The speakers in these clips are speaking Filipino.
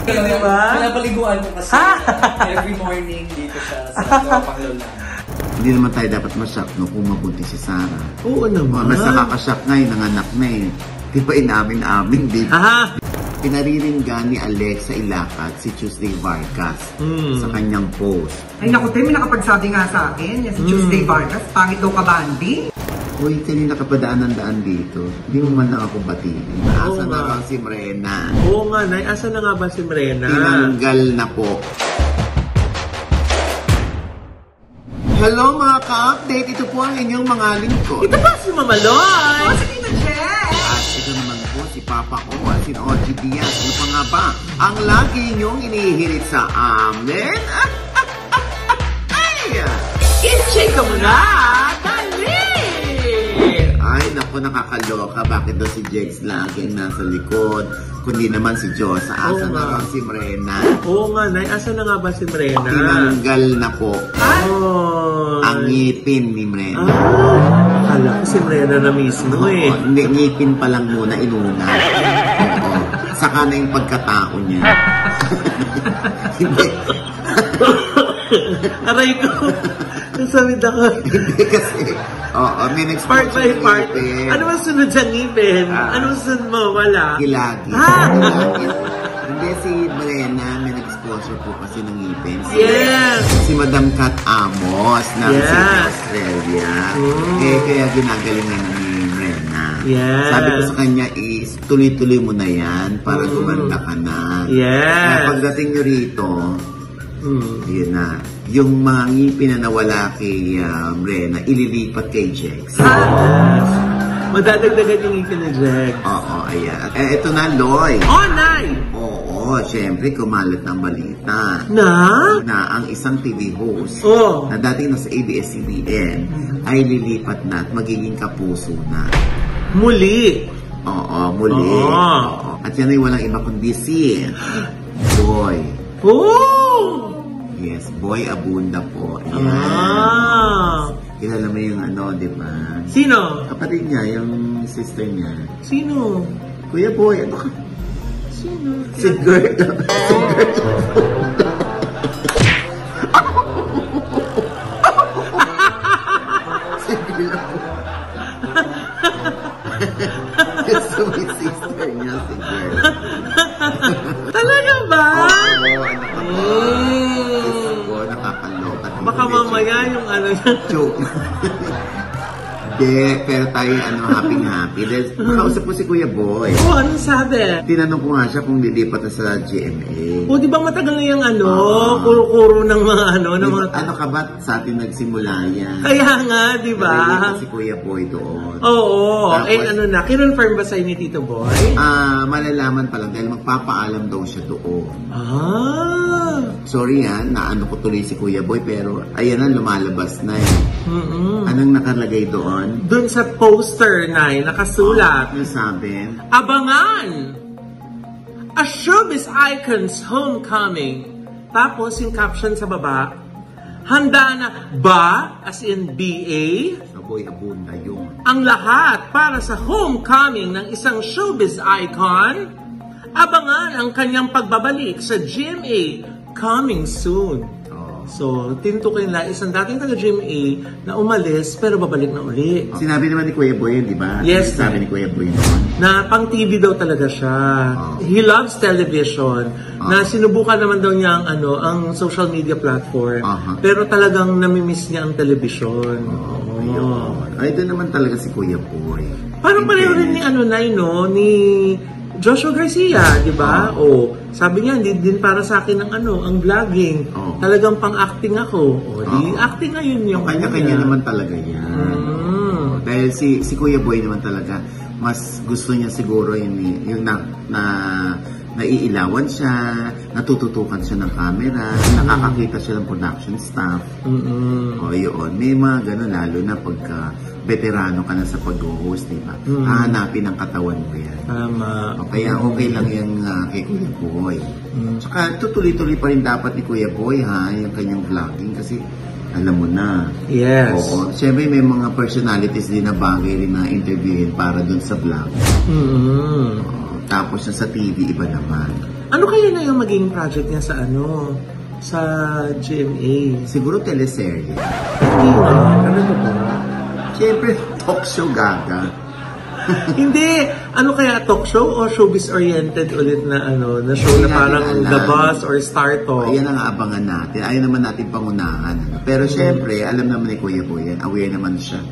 Diba? Pinapaliguan ko kasi every morning dito siya sa Panglola. Hindi naman tayo dapat masyak no, kung mabuntis si Sarah. Oo naman. Mas nakakasyak nga yung nanganak na eh. Di ba inamin-amin din? Pinariringgan ni Alexa Ilacat si Tuesday Vargas sa kanyang post. Ay naku, Tim, may nakapagsabi nga sa akin, yan si Tuesday Vargas, pangit daw ka, Bandi. Uy, kanina ka pa daan dito. Hindi mo man lang ako batiin. Asa na lang si Mrena? Oo nga, Nay. Asa na nga ba si Mrena? Tinanggal na po. Hello mga ka-update. Ito po ang inyong mga lingkod. Ito ba si Mama Loy? O, sige na, Jen! At ito naman po si Papa O at si OG Diaz. Ano pa nga ba? Ang lagi inyong inihirit sa amin? Ay! I-check ka muna! Dali! Ay, naku, nakakaloka. Bakit daw si Jex laging nasa likod? Kundi naman si Josa. Asa na lang si Mrena? Oo nga, Nay. Asa na nga ba si Mrena? Tinanggal na po. Ang ngipin ni Mrena. Akala ko si Mrena na mismo eh. Hindi, ngipin pa lang muna, inuna. Oo. Saka na yung pagkatao niya. Hindi. Aray ko. Nasamid ako. Hindi kasi, may Part by part. ngipin. Ano ba sunod sa ngipin? Ano sunod mo? Wala. Kilagi. Kilagi. Hindi, si Mrena, may nag-exposure po kasi ng ngipin. Yes! Si Madam Kat Amos ng Sydney, Australia. Kaya ginagalingan ni Mrena. Yes. Sabi ko sa kanya is, tuloy-tuloy mo na yan para gumanda ka na. Yes. Pagdating nyo rito, yun na. Yung mga ngipin na nawala kay Mrena, ililipat kay Jex. Yes. Madadagdagan yung ngipin ni Jex. Oo, ayan. Ito na, Loy. Oh, Nay! Oo, syempre, kumalat ng balita. Na ang isang TV host na dating nasa ABS-CBN ay lilipat na at magiging kapuso na. Muli? Oo, muli. Oo. At yan ay walang iba kundi si Boy. Yes, Boy Abunda po. Yes. Kilala mo yung ano, di ba? Sino? Kapatid niya, yung sister niya. Sino? Kuya Boy, ano ka? Sino? Si Girl. Si Girl ako. Gusto mo yung sister niya, si Girl. Talaga ba? Oo, ano ka ba? Gusto ko, nakakaloka. Baka mamaya yung ano yan. Joke. Hindi, pero tayo happy-happy. Nakausap ko si Kuya Boy. Anong sabi? Tinanong ko nga siya kung lilipat na sa GMA. Di ba matagal na yung kuro-kuro ng mga Ano ka ba sa atin nagsimula yan? Kaya nga, di ba? Nalilipat si Kuya Boy doon. Oo. Tapos, kinonfirm ba sa'yo ni Tito Boy? Malalaman pa lang dahil magpapaalam daw siya doon. Sorry naano ko tuloy si Kuya Boy pero ayan na, lumalabas na eh. Anong nakalagay doon? Doon sa poster na nakasulat. Ano sabi? Abangan! A showbiz icon's homecoming. Tapos yung caption sa baba, handa na ba, as in BA? Boy Abunda yun. Ang lahat para sa homecoming ng isang showbiz icon. Abangan ang kanyang pagbabalik sa GMA coming soon. So, tinutukoy nila isang dating taga-GMA na umalis pero babalik na uli. Sinabi naman ni Kuya Boy, di ba? Yes. Sabi ni Kuya Boy noon. Na pang TV daw talaga siya. He loves television. Na sinubukan naman daw niya ang social media platform. Pero talagang namimiss niya ang television. Ay, doon naman talaga si Kuya Boy. Parang pareho rin ni Joshua Garcia, di ba? Sabi niya, hindi din para sa akin ang vlogging. Talagang pang-acting ako. Acting na yun yung kanya-kanya naman talaga yan. Dahil si Kuya Boy naman talaga, mas gusto niya siguro yung naiilawan siya, natututukan siya ng camera, nakakakita siya ng production staff. Yun. May mga gano'n, lalo na pagka veterano ka na sa pag-host, diba? Hahanapin ang katawan mo yan. Tama. Kaya okay lang yung kay Kuya Boy. Tsaka tutuloy-tuloy pa rin dapat ni Kuya Boy, yung kanyang vlogging kasi alam mo na. Yes. Oo. Siyempre may mga personalities din na bagay rin na interviewin para dun sa vlog. Tapos sa TV, iba naman. Ano kaya na yung maging project niya sa sa GMA? Siguro teleserye. Hindi na. Ano ba? Siyempre, talk show gaga. Hindi. Ano kaya, talk show o showbiz-oriented ulit na na show na Hindi parang natin The alam. Boss or Star Talk? Ayan ang abangan natin. Ayaw naman natin pangunahan. Pero syempre, alam naman ni Kuya Boy yan. Aware naman siya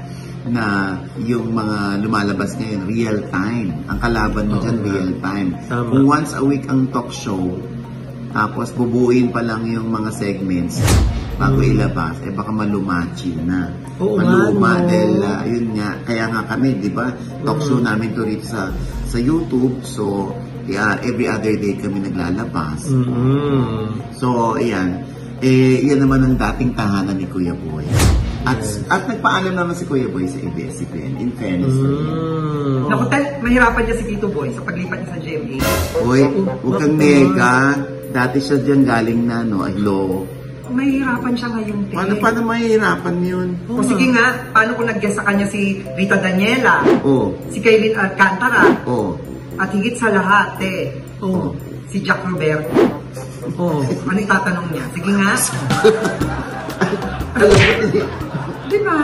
na yung mga lumalabas ngayon, real time. Ang kalaban mo dyan, real time. Tama. Kung once a week ang talk show, tapos bubuin pa lang yung mga segments bago ilabas, baka malumachi na. Oo Maluma, nga, no. dahil yun nga, kaya nga kami, di ba, talk show namin to rito sa YouTube, so every other day kami naglalabas. So, ayan. Yan naman ang dating tahanan ni Kuya Boy. At nagpaalam naman si Kuya Boy sa ABS-CBN, in fairness to him. Naku, mahirapan niya si Tito Boy sa paglipat niya sa GMA. Hoy, huwag kang nega. Dati siya dyan galing na, hello. Mahirapan siya ngayon, te. Paano mahihirapan yun? O sige nga, paano kung nag-guest sa kanya si Rita Daniela, Oh, si Kaylin Alcantara, oh, at higit sa lahat, te, oh. si Jack Roberto. Oh. Ano itatanong niya? Sige nga. Alam mo, Di ba?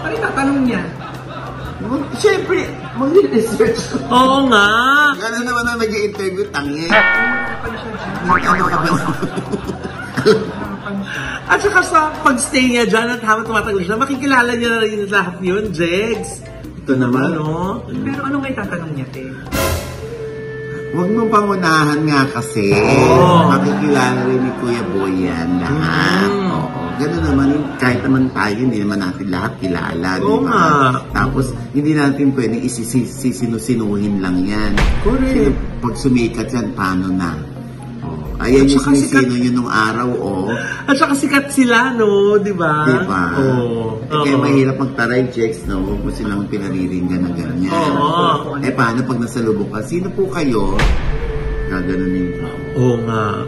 Ano itatanong niya? siyempre, mag-research. Oo nga. Gano'n naman ang nag-i-interview, tangi. Mahirapan siya dyan. Ano ka ba? Mahirapan siya. At saka sa pag-stay niya dyan at habang tumatagal siya, makikilala niya na rin lahat yun, Jegs. Ito naman. Pero ano nga itatanong niya, te? Huwag mong pangunahan nga kasi. Oo. Makikilala rin ni Kuya Boy yan lahat. Oo. Gano'n naman, kahit naman tayo, hindi naman natin lahat kilala, di Oo ba? nga. Tapos, hindi natin pwedeng isisinusinuhin lang yan. Correct. Kasi pag sumikat yan, paano na? Oh. Ayan yung At saka sinisino yun nung araw, At saka sikat sila, no? Di ba? Di ba? Oo. Kaya mahirap magtaray, checks, no? Huwag mo silang pinariringgan na ganyan. Oo. Paano pag nasalubong ka? Sino po kayo? Gaganunin ko. Oo nga.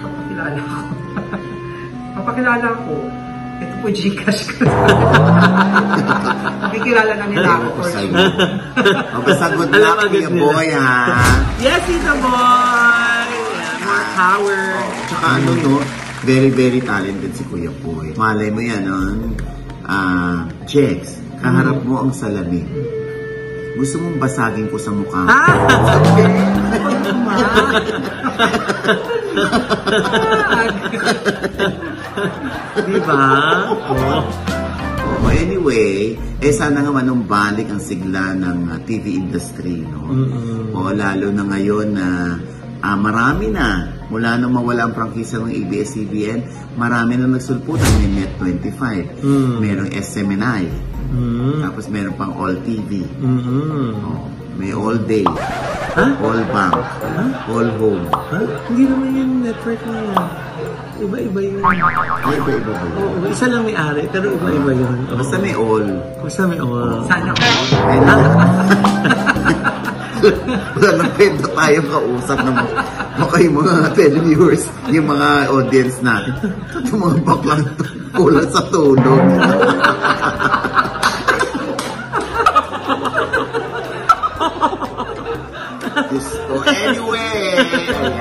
Papakilala ko. Papakilala ko. Ito po Gcash ko. Makikilala na nila ako for Sa'yo. sure. O, basta good Alam luck, agad Kuya nila. Boy, ha? Yes, Tita Boy! Yeah, more power. Tsaka ano, no? Very, very talented si Kuya Boy. Malay mo yan, no? Jex, kaharap mo ang salamin. Gusto mong basagin ko sa mukha. Di ba? Oo. Anyway, sana nga manumbalik ang sigla ng TV industry, no? O lalo na ngayon na marami na, mula nang mawala ang prangkisa ng ABS-CBN, marami na nagsulputan. May Net25, merong SMNI, tapos meron pang All TV, may All Day, All Bank, All Home. Hindi naman yung network na yan. Iba-iba yun. Ay, iba-iba ba yun? Oo, isa lang may-ari, pero iba-iba yun. Oo. Basta may all. Basta may all. Sana ko. Ay, wala nang pwede tayong kausap ng baka yung mga televiewers, yung mga audience natin. Itong mga baklang kulang sa tulog. Gusto. Anyway, ayan.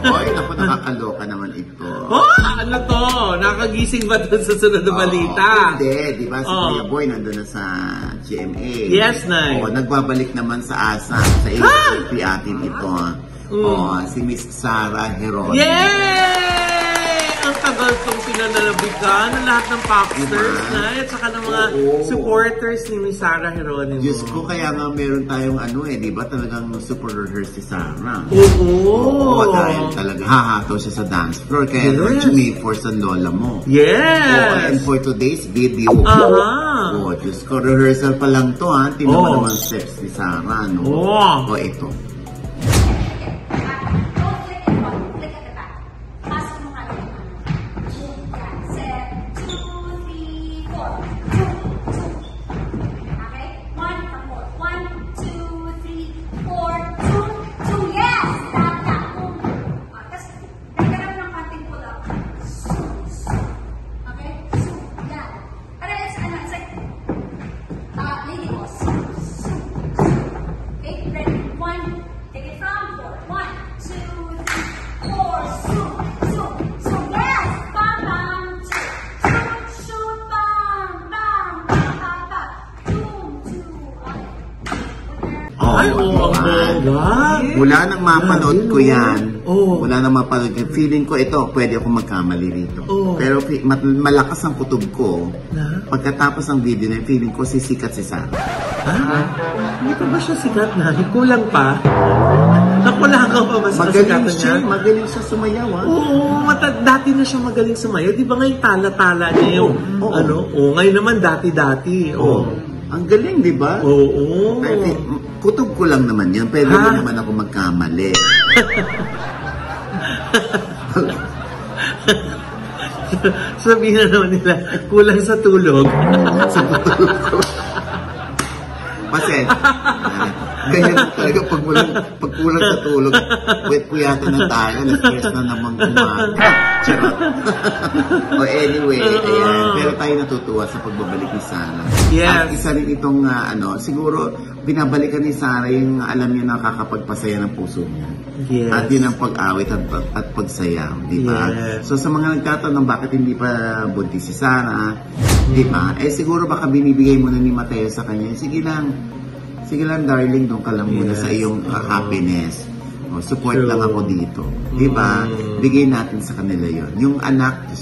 Oy, naku, nakakaloka naman ito. Oh, ano to? Nakagising ba dun sa sunod na balita? Hindi, di ba? Si Oo. Kuya Boy nandun na sa GMA. Yes, Nay. Oo, nagbabalik naman sa ASA, sa AFP atin ito. Si Miss Sarah Heron. Yay! Ang tagal kong pinanalabigan ng lahat ng popsters Diba? na at saka ng mga Oo. supporters ni Miss Sarah Geronimo. Diyos ko, kaya nga meron tayong di ba talagang super rehearse si Sarah. Oo. Dahil talaga hahataw siya sa dance floor. Kaya Yes. Jumiforce ang lola mo. Yes! And for today's video, Aha. Diyos ko, rehearsal pa lang to, ha? Tingnan mo Oo. naman steps ni Sarah, no? Oo. Ito. Click at the back. Pasok mo nga lang. Set, 2, 3, 4. 2, 2. Okay? 1, 1, 2, 3, 4, 2, 2. Yes! Tap, tap. Tapos, nagkaroon ng konting pull up. Okay? Yan. Pero it's like, lady boss. Okay? Ready? 1, Ay, oo, ang bongga. Mula nang mapanood ko yan, Oo. mula nang mapanood ko, feeling ko ito, pwede ako magkamali rito. Oo. Pero malakas ang kutob ko. Na? Pagkatapos ng video na yun, feeling ko sisikat si Sarah. Ah, hindi pa ba siya sikat na? Kulang pa? Nakulangan pa ba sa kasikatan niya? Magaling siya sumayaw, ha? Oo, dati na siya magaling sumayaw. Di ba ngayon tala-tala niya yung, ngayon naman dati-dati. Ang galing, di ba? Oo. Kutob ko lang naman yun. Pwede mo naman ako magkamali. Sabihin na naman nila, kulang sa tulog. Sa tutulog ko. Kasi, ganyan talaga pag kulang sa tulog, wait ko yata na tayo, na-stress na naman kumaga. Charot. O anyway, ayan. Pero tayo natutuwa sa pagbabalik ni Sarah. Yes. At isa rin itong, siguro, binabalikan ni Sarah yung alam niya nakakapagpasaya ng puso niya. Yes. At yun ang pag-awit at pagsayaw, di ba? Yes. So sa mga nagtatanong bakit hindi pa buntis si Sarah, di ba? Siguro baka binibigay mo na ni Mateo sa kanya, sige lang darling, doon ka lang muna sa iyong happiness. Support lang ako dito. Di ba? Bigay natin sa kanila yon. Yung anak,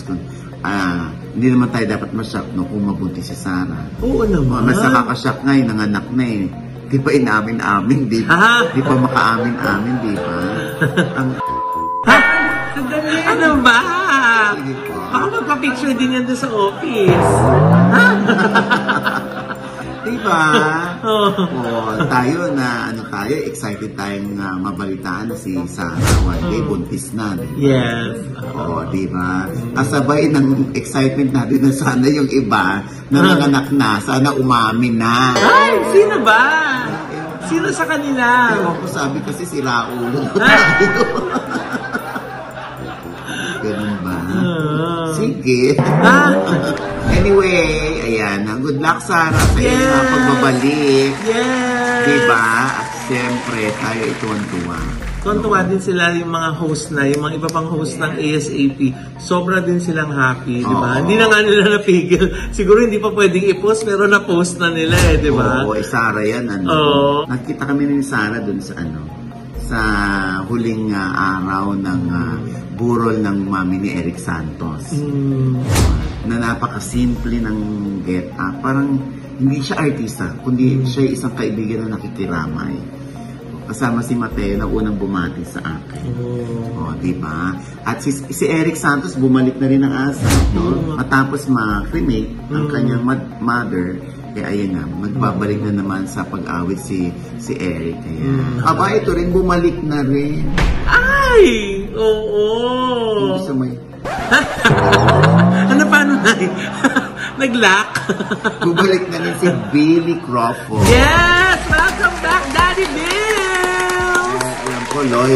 hindi naman tayo dapat ma-shock kung mabuntis si Sarah. Oo naman. Mas nakaka-shock nga yung nanganak na eh. Di ba inamin-amin, di ba? Di ba makaamin-amin, di ba? Ano ba? Sige po. Baka magpa-picture din yan doon sa office. Di ba? Oh. Tayo excited tayong mabalitaan na si Sarah. One day, buntis na. Diba? Yes. Oo, di ba? Kasabay ng excitement natin na sana yung iba na nanganak na, sana umamin na. Ay, sino ba? Sino sa kanila? Ewan ko, sabi kasi si Raulo. Ganun ba? Sige. Anyway, ayan. Good luck, Sarah, sa iyong pagbabalik. Yes! Diba? At siyempre, tayo ituwan-tuwa. Tuwan-tuwa din sila yung mga host na, yung mga iba pang host ng ASAP. Sobra din silang happy, di ba? Hindi na nga nila napigil. Siguro hindi pa pwedeng i-post, pero na-post na nila di ba? Oo, Sarah yan, Nakita kami ni Sarah dun sa sa huling araw ng burol ng mami ni Eric Santos. Na napakasimple ng get-up. Parang hindi siya artista, kundi siya isang kaibigan na nakikiramay. Kasama si Mateo na unang bumati sa akin. Di ba? At si Eric Santos bumalik na rin ng asa. Matapos ma-cremate ang kanyang mother, ayun nga, magbabalik na naman sa pag-awit si Eric. Aba, ito rin, bumalik na rin. Ay! Oo! Hindi sa may... Ano paano na nag-lock? Bumalik na rin si Billy Crawford. Yes! Welcome back, Daddy Bill! Alam ko, Loy,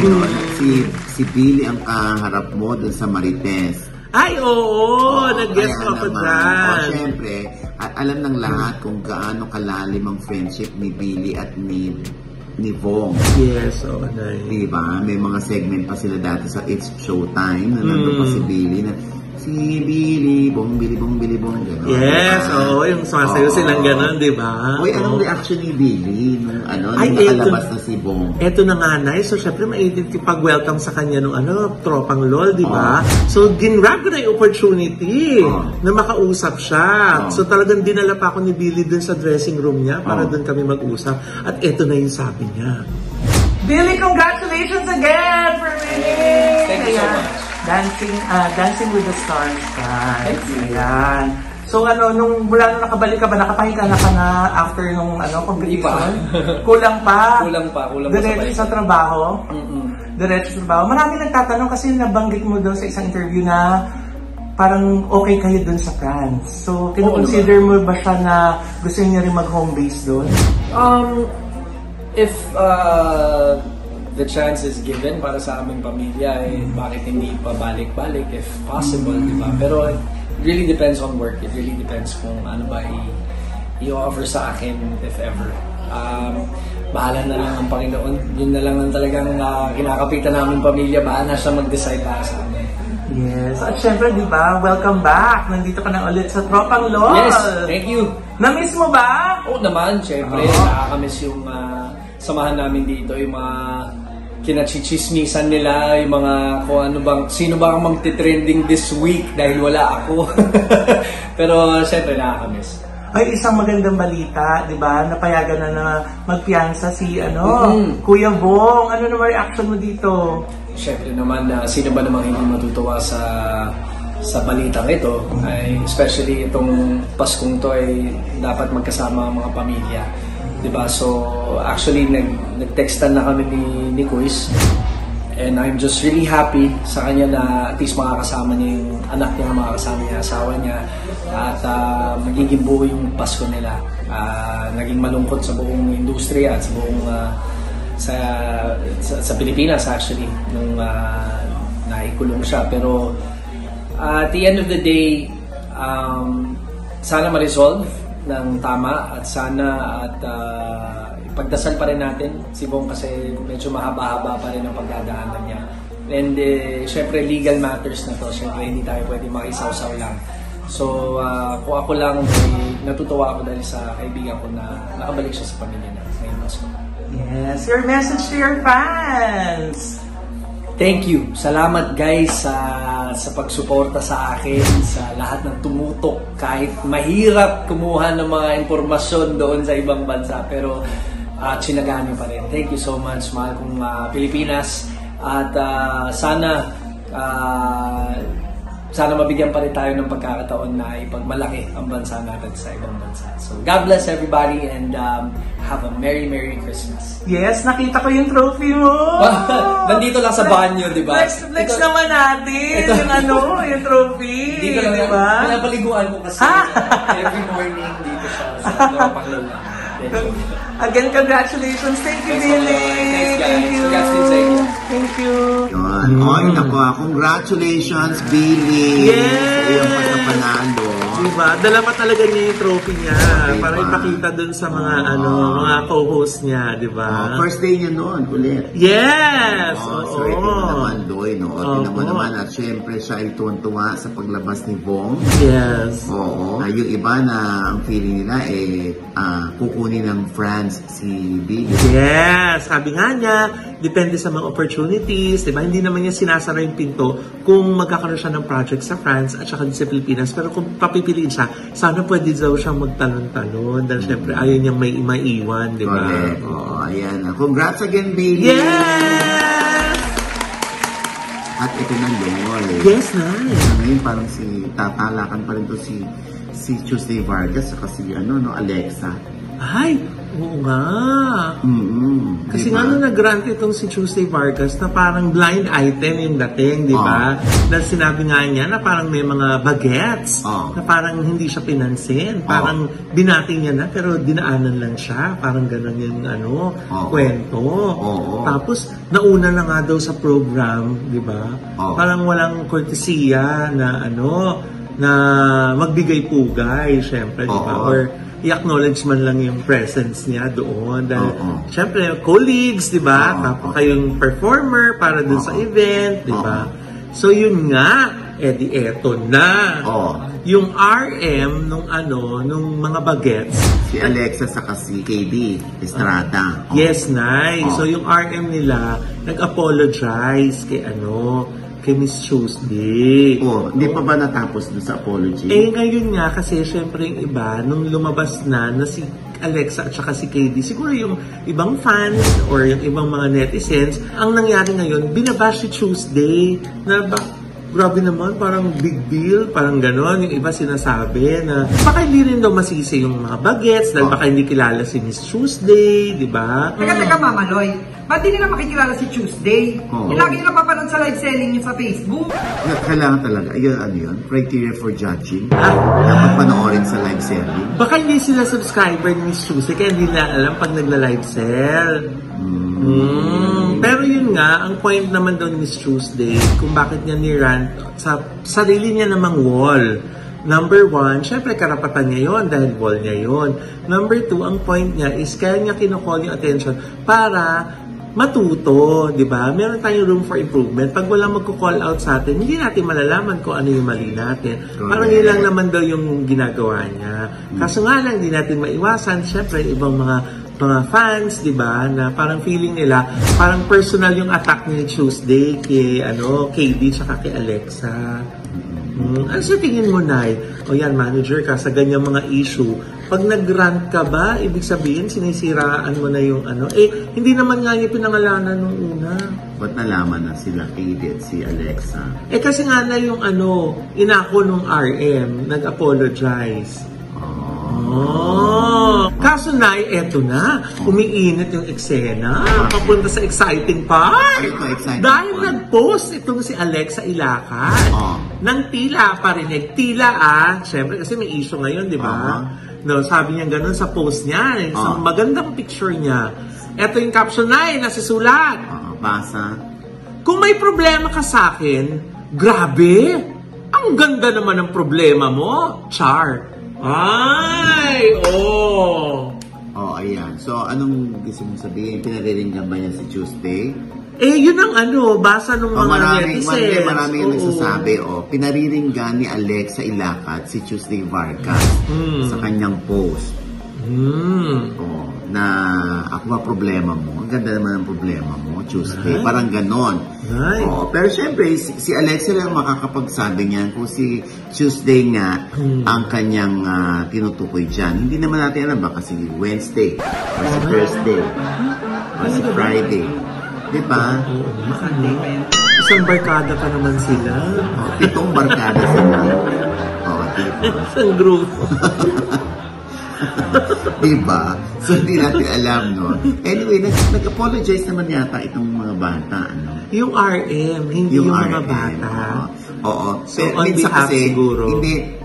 si Billy ang kaharap mo dun sa Marites. Ay, oo! Nag-guest ko ako dyan. Siyempre, alam ng lahat kung gaano kalalim ang friendship ni Billy at ni Vong. Yes, nice. Diba? May mga segment pa sila dati sa It's Showtime na nandun pa si Billy na si Billy, Bong, Billy, Bong, Billy, Bong, gano'n. Yes, yung sumasayo silang gano'n, di ba? Uy, anong reaction ni Billy nung Ay, nakalabas na si Bong? Eto na nga, so syempre mainit yung pag-welcome sa kanya nung tropang LOL, di ba? So, ginrab ko na yung opportunity na makausap siya. So, talagang dinala pa ako ni Billy dun sa dressing room niya para dun kami mag-usap. At eto na yung sabi niya. Billy, congratulations again for winning! Thank you so much. Dancing with the Stars ka. Ayan. So nung mula nung nakabalik ka ba, nakapahinga na ka na after nung competition? Kulang pa? Kulang pa. Diretso sa trabaho? Diretso sa trabaho. Marami nagtatanong kasi nabanggit mo doon sa isang interview na parang okay kayo doon sa France. So, kino-consider mo ba siya na gusto niya rin mag-home base doon? If the chance is given para sa aming pamilya, bakit hindi pa balik-balik if possible, di ba? Pero it really depends on work. It really depends kung ano ba i-offer sa akin, if ever. Bahala na lang ang Panginoon. Yun na lang ang talagang kinakapitan namin pamilya. Bahala siya mag-decide para sa amin. Yes. At syempre, di ba, welcome back. Nandito ka na ulit sa Tropang LOL. Yes, thank you. Na-miss mo ba? Oo naman, syempre. Nakakamiss yung samahan namin dito, yung mga kinachichismisan nila, yung mga kung ano bang, sino ba ang magte-trending this week dahil wala ako. Pero syempre, nakakamiss. Ay, isang magandang balita, di ba? Napayagan na magpiyansa si, Kuya Bong. Ano naman reaction mo dito? Siyempre naman, sino ba namang hindi matutuwa sa balitang ito? Ay, especially itong Paskong to ay dapat magkasama ang mga pamilya. Diba? So, actually, nag-textan na kami ni Kuis. And I'm just really happy sa kanya na at least makakasama niya yung anak niya, makakasama niya asawa niya. At magiging buo yung Pasko nila. Naging malungkot sa buong industriya at sa buong sa Pilipinas actually nung naikulong siya, pero at the end of the day sana ma-resolve ng tama at sana at ipagdasal pa rin natin si Bong kasi medyo mahaba-haba pa rin ang pagdadaanan niya, and syempre legal matters na to, syempre hindi tayo pwede makisaw-saw lang. So kung ako lang natutuwa ako dahil sa kaibigan ko na nakabalik siya sa pamilya niya ngayon Pasko. Yes, your message to your fans. Thank you. Salamat guys sa pagsuporta sa akin, sa lahat ng tumutok kahit mahirap kumuha ng mga impormasyon doon sa ibang bansa, pero tsinagaan niyo pa rin. Thank you so much, mahal kong Pilipinas, at sana mabigyan pa rin tayo ng pagkakataon na ipagmalaki ang bansa natin sa ibang bansa. So, God bless everybody and have a Merry Christmas. Yes, nakita ko yung trophy mo. Nandito lang sa banyo, di ba? Flex naman natin yung trophy. Dito lang, di ba? Pinapaliguan ko kasi every morning dito sa Tropang LOL. Again, congratulations. Thank you, Billy. Thanks, guys. Thank you. Congrats din sa inyo. Thank you. Yun. Oy, naku, congratulations, Billy. Yes! Sa iyong pagkapanalo. Diba? Dala pa talaga niya yung trophy niya para Diba? ipakita dun sa mga mga co-host niya, di ba? First day niya noon, ulit. Yes! So ito na naman, Doy, no? Tingnan mo naman, at syempre siya ay tuwan-tuwa sa paglabas ni Bong. Yes. Oo. Yung iba na ang feeling nila kukunin ng France si Billy. Yes! Sabi nga niya, depende sa mga opportunities, di ba? Hindi naman niya sinasara yung pinto kung magkakaroon siya ng project sa France at saka sa Pilipinas. Pero kung papipiliin siya, sana pwede daw siyang magtalon-talon dahil syempre ayaw niyang may maiwan, di ba? Correct. Oo, ayan. Congrats again, Billy! Yes! At ito na yun. Yes, nice. Ngayon parang tatalakan pa rin to si Tuesday Vargas saka si Alexa. Ay, oo nga. Kasi Diba? nga nung nag-grant itong si Tuesday Vargas na parang blind item yung dating, di ba? Dahil sinabi nga niya na parang may mga bagets na parang hindi siya pinansin. Parang binati niya na pero dinaanan lang siya. Parang gano'n yung kwento. Tapos nauna na nga daw sa program, di ba? Parang walang courtesya na na magbigay pugay, syempre, di ba? Or i-acknowledge man lang yung presence niya doon. Dahil, syempre, colleagues, di ba? Tapos kayong performer para dun sa event, di ba? So, yun nga, eto na. Yung RM nung mga bagets. Si Alexa saka si KB Estrada. Yes, nice. So, yung RM nila, nag-apologize kay kay Miss Tuesday. Hindi pa ba natapos doon sa apology? Ngayon nga, kasi syempre yung iba, nung lumabas na si Alexa at saka si KD, siguro yung ibang fans or yung ibang mga netizens, ang nangyari ngayon, binabash si Tuesday na grabe naman, parang big deal, parang gano'n. Yung iba sinasabi na baka hindi rin daw masisi yung mga bagets dahil baka hindi kilala si Miss Tuesday, di ba? Teka, Mama Loy. Ba't di nila makikilala si Tuesday? Lagi nila papanood sa live selling niya sa Facebook. Kailangan talaga. Yun? Criteria for judging. Dapat panoorin sa live selling. Baka hindi sila subscriber ni Miss Tuesday kaya hindi nila alam pag nagla-live sell. Pero yun nga, ang point naman doon Miss Tuesday, kung bakit niya ni-rant sa sarili niya namang wall. Number one, syempre karapatan niya yon dahil wall niya yon. Number two, ang point niya is kaya niya kinukall yung attention para matuto, di ba? Meron tayong room for improvement. Pag walang magko-call out sa atin, hindi natin malalaman kung ano yung mali natin. Parang yun lang naman daw yung ginagawa niya. Kaso nga lang, hindi natin maiwasan. Siyempre, ibang mga fans, di ba, na parang feeling nila, parang personal yung attack ni Tuesday kay, KD tsaka kay Alexa. Ano sa tingin mo, Nay? O yan, manager ka sa ganyang mga issue. Pag nag-rant ka ba, ibig sabihin, sinisiraan mo na yung hindi naman nga niya pinangalanan nung una. Ba't nalaman na sila KD at si Alexa? Kasi nga na yung inako nung RM, nag-apologize. Kaso Nay, eto na. Umiinit yung eksena. Papunta sa exciting part. Dahil nag-post itong si Alexa Ilacan ng tila parinig. Tila syempre kasi may issue ngayon, di ba? No, sabi niya ganun sa post niya. Isang magandang picture niya. Eto yung caption na nasisulat. Basa. Kung may problema ka sa akin, grabe! Ang ganda naman ng problema mo, Char. Ay! Ayan. So, anong gusto mong sabihin? Pinariringgan ba niya si Tuesday? Yun ang basa nung mga netizens. Marami yung nagsasabi, pinariringgan ni Alexa Ilacat si Tuesday Vargas sa kanyang post. Na ako ba problema mo? Ang ganda naman ang problema mo, Tuesday. Parang ganon. Pero syempre, si Alexa lang makakapagsabi niyan kung si Tuesday nga ang kanyang tinutukoy dyan. Hindi naman natin alam baka si Wednesday or si Thursday or si Friday. Diba? Isang barkada pa naman sila. 7 barkada sila. Diba? Isang grupo. Diba? So, hindi natin alam, no? Anyway, nag-apologize naman yata itong mga bata, Yung RM, hindi yung mga bata. Oo. So, pero on minsan behalf kasi, siguro.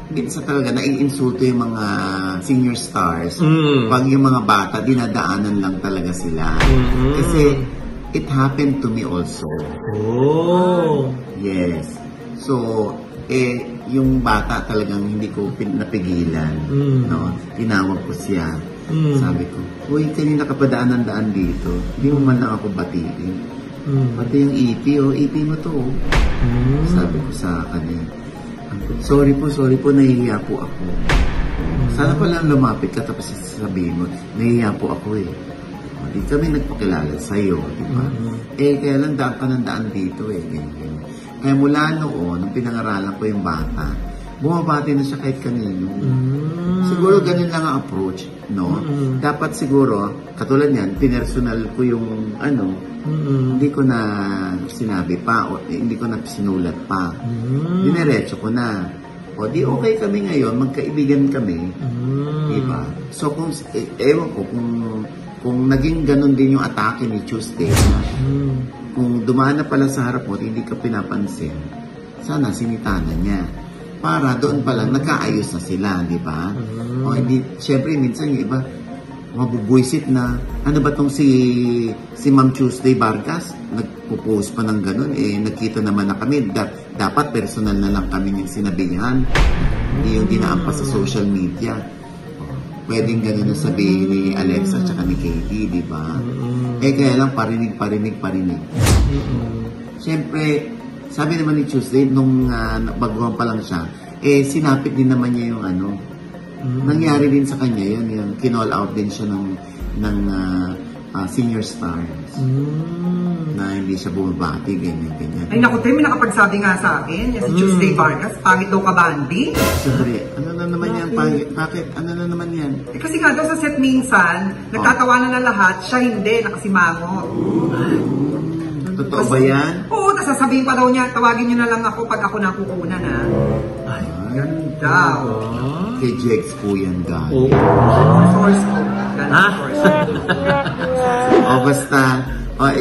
minsan talaga naiinsulto yung mga senior stars. Pag yung mga bata, dinadaanan lang talaga sila. Kasi, it happened to me also. Yes. So, yung bata talagang hindi ko napigilan. No? Tinawag ko siya. Sabi ko, uy, kanina ka pa daan dito. Hindi mo man lang ako batiin. Pati yung EP, EP mo to. Sabi ko sa kanya, sorry po, nahihiya po ako. Sana pala lumapit ka tapos sasabihin mo, nahihiya po ako Di kami nagpakilala sa'yo, di ba? Kaya lang daan ka ng daan dito ganyan. Kaya mula noon, nung pinangaralan ko yung bata, bumabati na siya kahit kanino. Siguro ganun lang ang approach, no? Dapat siguro, katulad yan, pinersonal ko yung hindi ko na sinabi pa, o hindi ko na sinulat pa. Dinerecho ko na. O di okay kami ngayon, magkaibigan kami. Diba? So kung, ewan ko, kung naging ganun din yung atake ni Tuesday, kung dumaan na pala sa harap mo at hindi ka pinapansin, sana sinitanan niya. Para doon pa lang, nagkaayos na sila, di ba? O hindi, syempre, minsan yung iba, mabubuisit na, ano ba tong si Ma'am Tuesday Vargas? Nagpo-post pa ng ganun, nagkita naman na kami, dapat personal na lang kami yung sinabihan, hindi yung dinaampas sa social media. Pwedeng ganun na sabihin ni Alexa at ni Katie, di ba? Kaya lang parinig. Siyempre, sabi naman ni Tuesday, nung baguhan pa lang siya, sinapit din naman niya yung nangyari din sa kanya yun, yung kinall out din siya ng senior stars. Na hindi siya bumabati, ganyan. Ay naku, Tim, may nakapagsabi nga sa akin, si Tuesday Vargas, pangit daw ka bandi. Siyempre, ano na naman yan, pangit? Bakit? Ano na naman yan? Kasi nga daw sa set minsan, nagtatawanan na lahat, siya hindi, nakasimango. Totoo ba yan? Oo, nasasabihin pa daw niya, tawagin niyo na lang ako pag ako nakukunan Ay, ganda. Kay Jex po yan, guys. Source ko. Basta,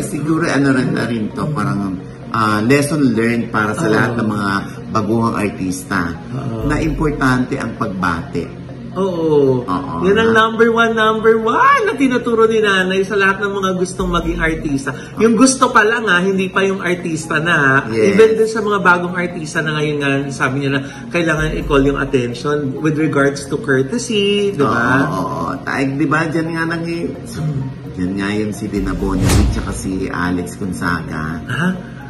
siguro rin to, parang lesson learned para sa lahat ng mga baguhang artista na importante ang pagbate. Oo. Yan ang number one na tinuturo ni Nanay sa lahat ng mga gustong maging artista. Yung gusto pa lang hindi pa yung artista na. Yes. Even din sa mga bagong artista na ngayon nga, sabi niya na kailangan i-call yung attention with regards to courtesy, di ba? Taig, di ba? Diyan nga Yan nga yung si Dina Bonnevie tsaka si Alex Gonzaga.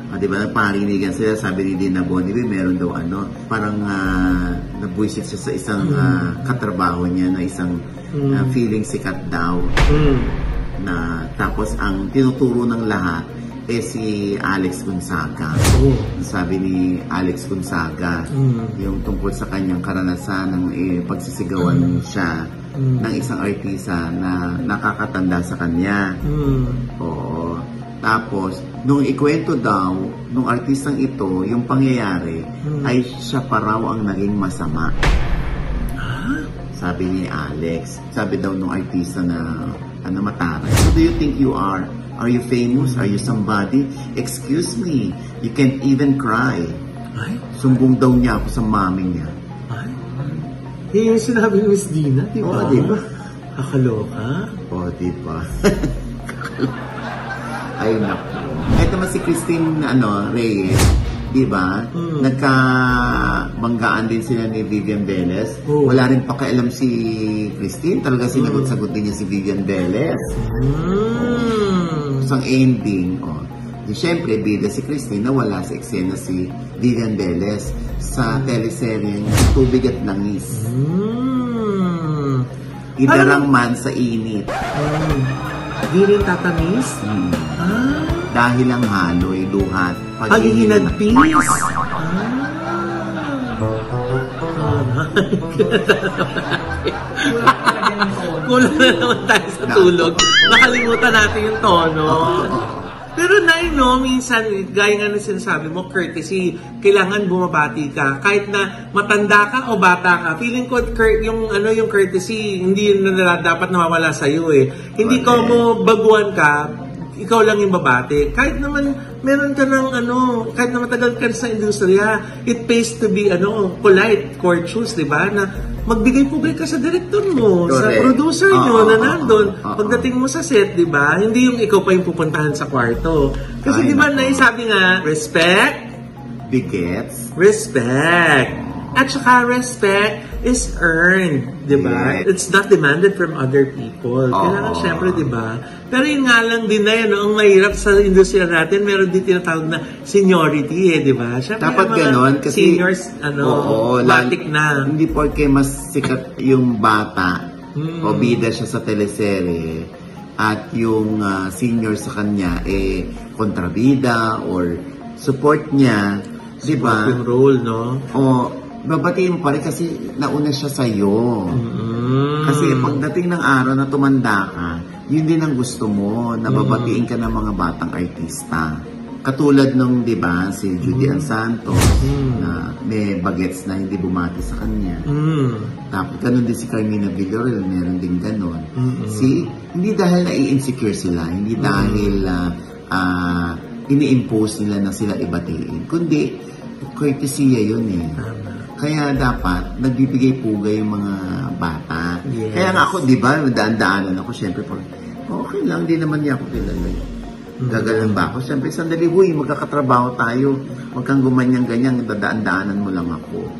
Di ba, nagparinigan sila, sabi ni Dina Bonnevie, meron daw parang nabwisit siya sa isang katrabaho niya na isang feeling sikat daw. Na tapos ang tinuturo ng lahat si Alex Gonzaga. Sabi ni Alex Gonzaga, yung tungkol sa kanyang karanasan ng pagsisigawan siya ng isang artista na nakakatanda sa kanya. Oo. Tapos, nung ikwento daw, nung artistang ito, yung pangyayari, ay siya pa raw ang naging masama. Sabi ni Alex. Sabi daw nung artista na mataray. Who do you think you are? Are you famous? Are you somebody? Excuse me, you can't even cry. Sumbong daw niya ako sa mami niya. Yung sinabi ni Miss Dina, di ba? Diba? Kakaloka? Diba? Ay, naku. Ito naman si Christine Reyes, di ba? Nagkabanggaan din sila ni Vivian Velez. Wala rin pakialam si Christine. Talaga sinagot-sagot din niya si Vivian Velez. Isang ending. Siyempre, bida si Christine na wala sa eksena si Vivian Velez sa teleseryeng Tubig at Langis. Idarang man sa init. Di rin tatamis? Dahil ang haloy, duhat, paghihinagpis. Kulang na naman tayo sa tulog. Nakalimutan natin yung tono. Pero minsan, gaya nga na sinasabi mo, courtesy, kailangan bumabati ka. Kahit na matanda ka o bata ka, feeling ko yung courtesy, hindi na dapat nawawala sa'yo eh. Hindi ko mo baguhan ka, ikaw lang yung babate. Kahit naman meron ka ng kahit na matagal ka sa industriya, it pays to be polite, courteous, di ba? Na magbigay public ka sa director mo, sa producer nyo na nandun. Pagdating mo sa set, di ba? Hindi yung ikaw pa yung pupuntahan sa kwarto. Kasi di ba, sabi nga, respect begets respect. At saka respect is earned, di ba? Yes. It's not demanded from other people. Kailangan syempre, di ba? Pero yun nga lang din na yun, ang mahirap sa industriya natin, meron din tinatawag na seniority di ba? Syempre, dapat ganon, kasi seniors, batik na. Hindi porke mas sikat yung bata o bida siya sa teleserye at yung senior sa kanya kontrabida or support niya, di ba? Supporting role, no? Babatiin mo pa rin kasi nauna siya sa'yo. Kasi pagdating ng araw na tumanda ka, yun din ang gusto mo, na babatiin ka ng mga batang artista. Katulad nung, di ba, si Judy Ann Santos, na may bagets na hindi bumati sa kanya. Tapos, ganun din si Carmina Villarreal, meron din ganun. Hindi dahil nai-insecure sila, hindi dahil ini-impose nila na sila ibatiin, kundi courtesy yun Kaya dapat nagbibigay pugay yung mga bata. Yes. Kaya nga ako, di ba, daan-daanan ako, syempre, okay lang, di naman niya ako kilala. Gagalan ba ako? Syempre, sandali, huy, magkakatrabaho tayo. Huwag kang gumanyan-ganyan, dadaan-daanan mo lang ako.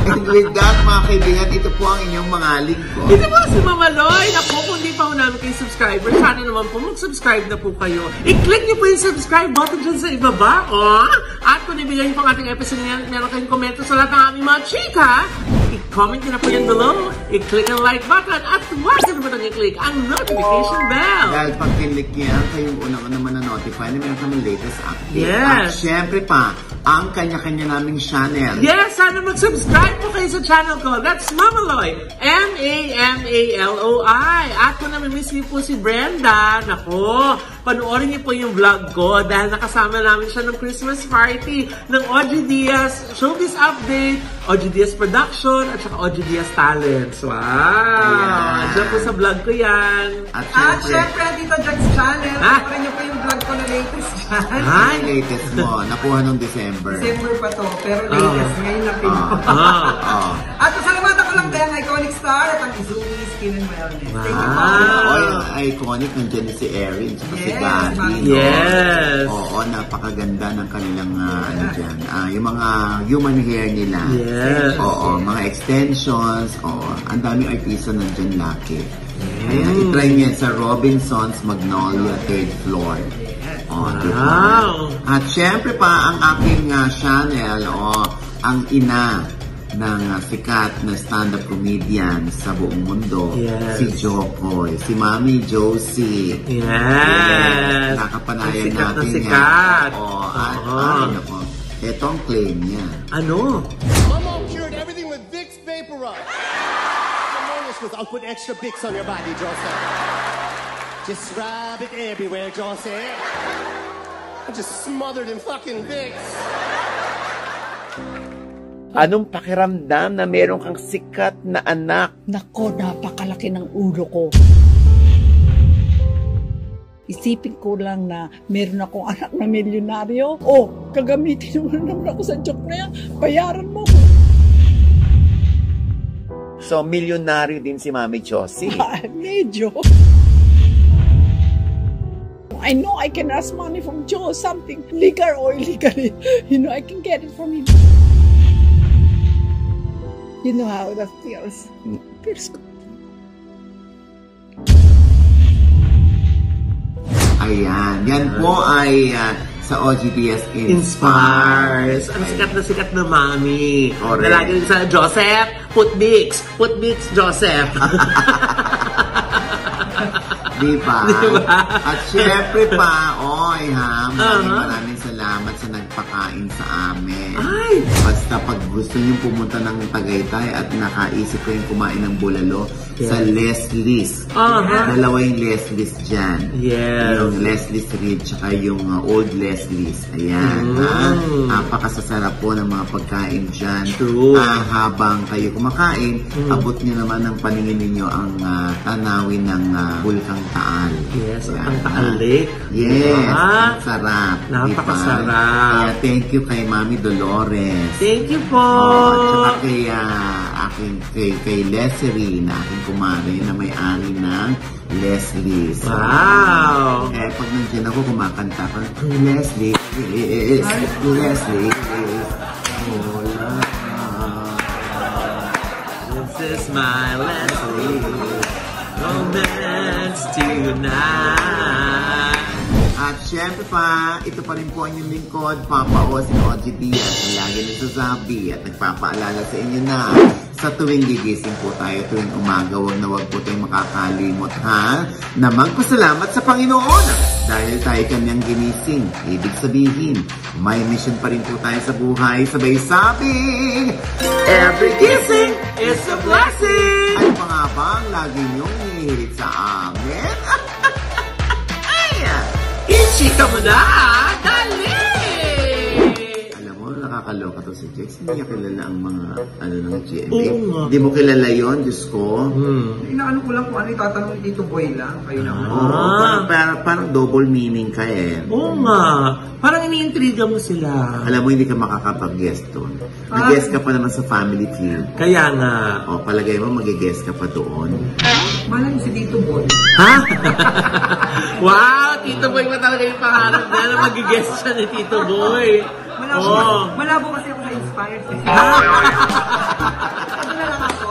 And with that, mga kaibigan, ito po ang inyong mga lingkod. Ito po si Mama Loy. Naku, kung di pa ho namin kayo subscriber, sana naman po mag-subscribe na po kayo. I-click niyo po yung subscribe button dyan sa ibaba. At kung ibigay niyo po ang ating episode niyan, meron kayong komento sa lahat ng aming mga chika, i-comment niyo na po yan below. I-click ang like button at huwag na naman i-click ang notification bell. Dahil pag kinlik yan, kayong unang-una naman na-notify na meron kami latest update. Yes. At syempre pa, ang kanya-kanya naming channel. Yes, sana mag-subscribe po kayo sa channel ko. That's Mama Loy. M-A-M-A-L-O-I. At kung namimiss niyo po si Brenda, naku, panoorin niyo po yung vlog ko dahil nakasama namin siya ng Christmas party ng OG Diaz Showbiz Update, OG Diaz Production, at saka OG Diaz Talents. Wow! Yeah. Diyan po sa vlog ko yan. At syempre, dito Jack's channel. Panoorin niyo po yung vlog ko na latest dyan. Hi! Latest mo, nakuha nung December. December pa to, pero latest. Ngayon lang pinuha. At pasalamatan ko lang kaya ang iconic star at ang Izumi Skin and Wellness. Thank you po. Yung iconic, nandiyan si Erin, si Gabby. Yes! Oo, napakaganda ng kanilang, yung mga human hair nila. Yes! Oo, mga extensions. Oo, ang daming artista nandiyan laki. Ayan, itry niya sa Robinson's Magnolia 3rd floor. Diba? At syempre pa, ang aking Chanel, ang ina ng sikat na stand-up comedian sa buong mundo, si Jokoy, si Mami Josie. Yes! Nakapanayan sikat natin na sikat. Nako. Ito ang claim niya. Ano? Mama cured everything with Vicks Vaporize. I'll put extra Vicks on your body, Joseph. Just rub it everywhere, Joseph. I'm just smothered in fucking Vicks. Anong pakiramdam na meron kang sikat na anak? Nako, napakalaki ng ulo ko. Isipin ko lang na meron akong anak na milyonaryo. Gagamitin mo naman ako sa joke na yan. Bayaran mo ko. So, milyonaryo din si Mami Josie. Medyo. I know I can ask money from Joe, something legal or illegally. I can get it from him. You know how that feels. Feels good. Ayan. Yan po ay sa OGBS Inspires. Ang sikat na mami. Correct. Nalagay din sa Joseph, put Vicks, Joseph. Diba? At syempre pa, maraming salamat sa nagpakain sa amin. Ay! Basta pag gusto nyo pumunta ng Tagaytay at nakaisip kayong kumain ng bulalo, sa Leslie's. Dalawa yung Leslie's dyan. Yes. Yung Leslie's Ridge tsaka yung Old Leslie's. Ayan. Napakasasarap po ng mga pagkain dyan. True. Habang kayo kumakain, abot nyo naman ng paningin ninyo ang tanawin ng Bulkang Taal. Yes, ang Taal Lake. Yes, ang sarap. Napakasarap. Kaya thank you kay Mami Dolores. Thank you po. Tsaka kay Leslie na aking kumare na may-ari ng Leslie's. Wow! Pag nandiyan ako, kumakanta ko, Leslie, hola. This is my Leslie. Romance tonight. At syempre pa, ito pa rin po ang inyong lingkod, Papa O, si OG Diaz, na lagi nagsasabi at nagpapaalala sa inyo na sa tuwing gigising po tayo, tuwing umaga, wag po tayong makakalimot, na magpasalamat sa Panginoon dahil tayo kanyang ginising. Ibig sabihin, may mission pa rin po tayo sa buhay. Sabay sabing, Every kissing is a blessing! Ano pa nga ba ang lagi niyong hihirit sa amin? Ichika mo na! Dali! Alam mo, nakakaloka to si Jex. Hindi niya kilala ang mga ng GMA. Hindi mo kilala yon, Diyos ko. Inaano ko lang kung ano itatanong dito, boy lang. Kayo naman. Parang double meaning ka eh. Oo nga. Parang iniintriga mo sila. Alam mo, hindi ka makakapag-guest doon. Nag-guest ka pa naman sa Family Feud. Kaya nga. Palagay mo, mag-guest ka pa doon. Malay mo si Tito Boy. Ha? Wow! Tito Boy ba talaga yung pangarap na mag-guest siya ni Tito Boy? Malabo kasi ako sa Inspired. Ano na lang ako.